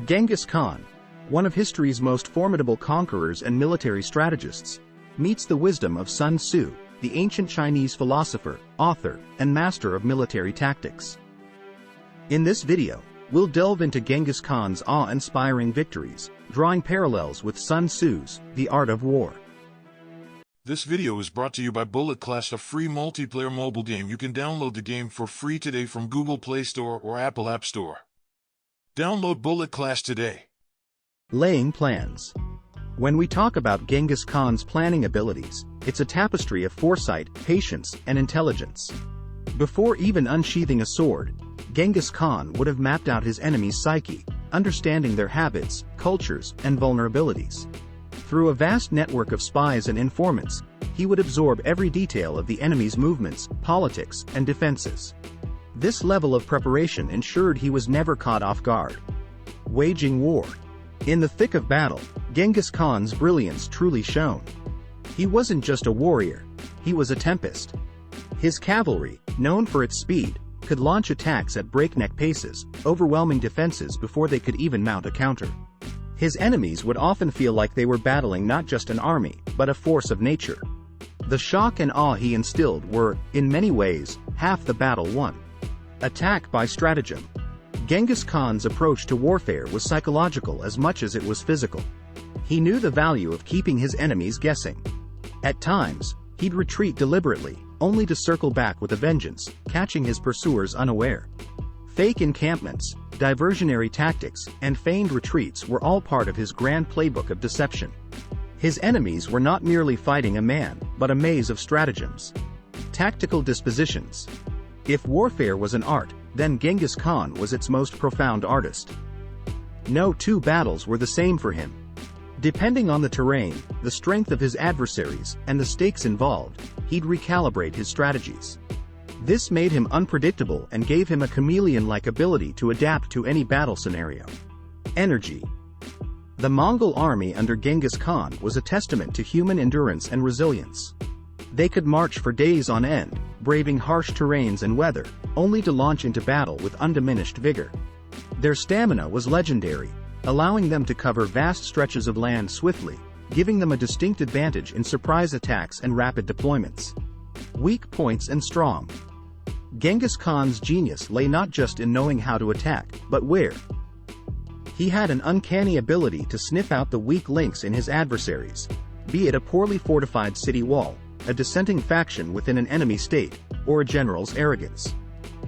Genghis Khan, one of history's most formidable conquerors and military strategists, meets the wisdom of Sun Tzu, the ancient Chinese philosopher, author, and master of military tactics. In this video, we'll delve into Genghis Khan's awe-inspiring victories, drawing parallels with Sun Tzu's The Art of War. This video is brought to you by Bullet Class, a free multiplayer mobile game. You can download the game for free today from Google Play Store or Apple App Store. Download Bullet Class today. Laying plans. When we talk about Genghis Khan's planning abilities, it's a tapestry of foresight, patience, and intelligence. Before even unsheathing a sword, Genghis Khan would have mapped out his enemy's psyche, understanding their habits, cultures, and vulnerabilities. Through a vast network of spies and informants, he would absorb every detail of the enemy's movements, politics, and defenses. This level of preparation ensured he was never caught off guard. Waging war. In the thick of battle, Genghis Khan's brilliance truly shone. He wasn't just a warrior, he was a tempest. His cavalry, known for its speed, could launch attacks at breakneck paces, overwhelming defenses before they could even mount a counter. His enemies would often feel like they were battling not just an army, but a force of nature. The shock and awe he instilled were, in many ways, half the battle won. Attack by stratagem. Genghis Khan's approach to warfare was psychological as much as it was physical. He knew the value of keeping his enemies guessing. At times, he'd retreat deliberately, only to circle back with a vengeance, catching his pursuers unaware. Fake encampments, diversionary tactics, and feigned retreats were all part of his grand playbook of deception. His enemies were not merely fighting a man, but a maze of stratagems. Tactical dispositions. If warfare was an art, then Genghis Khan was its most profound artist. No two battles were the same for him. Depending on the terrain, the strength of his adversaries, and the stakes involved, he'd recalibrate his strategies. This made him unpredictable and gave him a chameleon-like ability to adapt to any battle scenario. Energy. The Mongol army under Genghis Khan was a testament to human endurance and resilience. They could march for days on end, braving harsh terrains and weather, only to launch into battle with undiminished vigor. Their stamina was legendary, allowing them to cover vast stretches of land swiftly, giving them a distinct advantage in surprise attacks and rapid deployments. Weak points and strong. Genghis Khan's genius lay not just in knowing how to attack, but where. He had an uncanny ability to sniff out the weak links in his adversaries, be it a poorly fortified city wall, a dissenting faction within an enemy state, or a general's arrogance.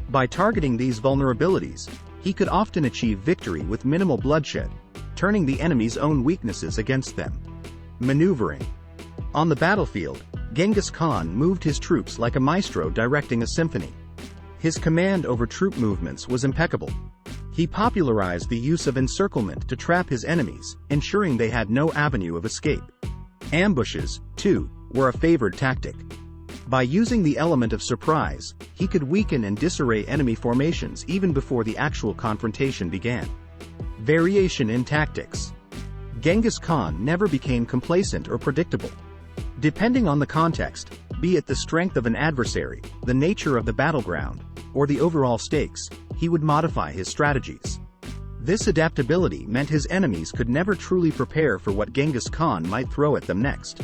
By targeting these vulnerabilities, he could often achieve victory with minimal bloodshed, turning the enemy's own weaknesses against them. Maneuvering. On the battlefield, Genghis Khan moved his troops like a maestro directing a symphony. His command over troop movements was impeccable. He popularized the use of encirclement to trap his enemies, ensuring they had no avenue of escape. Ambushes, too, were a favored tactic. By using the element of surprise, he could weaken and disarray enemy formations even before the actual confrontation began. Variation in tactics. Genghis Khan never became complacent or predictable. Depending on the context, be it the strength of an adversary, the nature of the battleground, or the overall stakes, he would modify his strategies. This adaptability meant his enemies could never truly prepare for what Genghis Khan might throw at them next.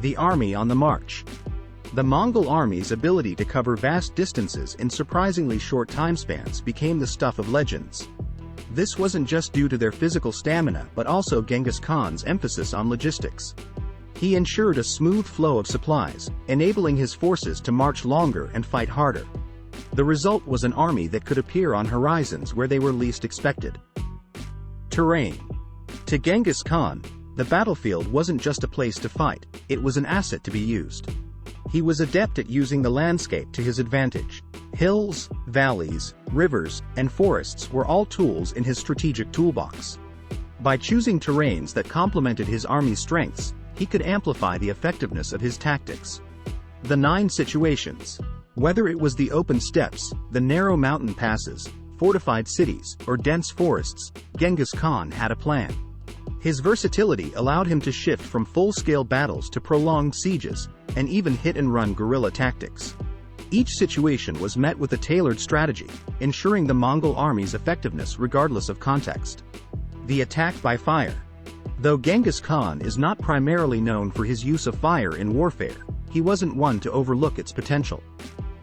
The army on the march. The Mongol army's ability to cover vast distances in surprisingly short time spans became the stuff of legends. This wasn't just due to their physical stamina but also Genghis Khan's emphasis on logistics. He ensured a smooth flow of supplies, enabling his forces to march longer and fight harder. The result was an army that could appear on horizons where they were least expected. Terrain. To Genghis Khan, the battlefield wasn't just a place to fight, it was an asset to be used. He was adept at using the landscape to his advantage. Hills, valleys, rivers, and forests were all tools in his strategic toolbox. By choosing terrains that complemented his army's strengths, he could amplify the effectiveness of his tactics. The 9 situations. Whether it was the open steppes, the narrow mountain passes, fortified cities, or dense forests, Genghis Khan had a plan. His versatility allowed him to shift from full-scale battles to prolonged sieges, and even hit-and-run guerrilla tactics. Each situation was met with a tailored strategy, ensuring the Mongol army's effectiveness regardless of context. The attack by fire. Though Genghis Khan is not primarily known for his use of fire in warfare, he wasn't one to overlook its potential.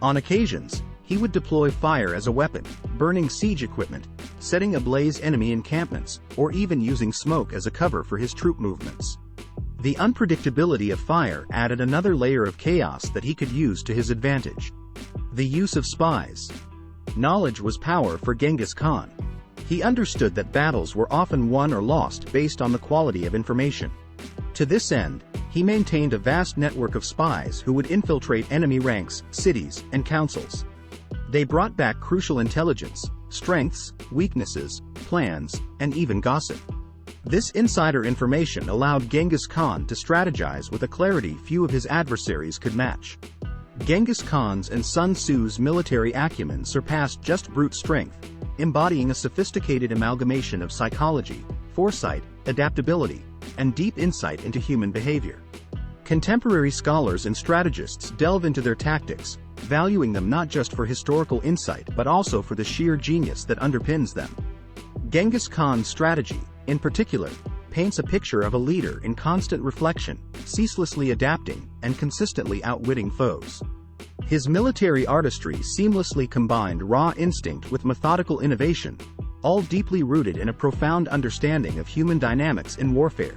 On occasions, he would deploy fire as a weapon, burning siege equipment, setting ablaze enemy encampments, or even using smoke as a cover for his troop movements. The unpredictability of fire added another layer of chaos that he could use to his advantage. The use of spies. Knowledge was power for Genghis Khan. He understood that battles were often won or lost based on the quality of information. To this end, he maintained a vast network of spies who would infiltrate enemy ranks, cities, and councils. They brought back crucial intelligence, strengths, weaknesses, plans, and even gossip. This insider information allowed Genghis Khan to strategize with a clarity few of his adversaries could match. Genghis Khan's and Sun Tzu's military acumen surpassed just brute strength, embodying a sophisticated amalgamation of psychology, foresight, adaptability, and deep insight into human behavior. Contemporary scholars and strategists delve into their tactics, valuing them not just for historical insight but also for the sheer genius that underpins them. Genghis Khan's strategy, in particular, paints a picture of a leader in constant reflection, ceaselessly adapting, and consistently outwitting foes. His military artistry seamlessly combined raw instinct with methodical innovation, all deeply rooted in a profound understanding of human dynamics in warfare.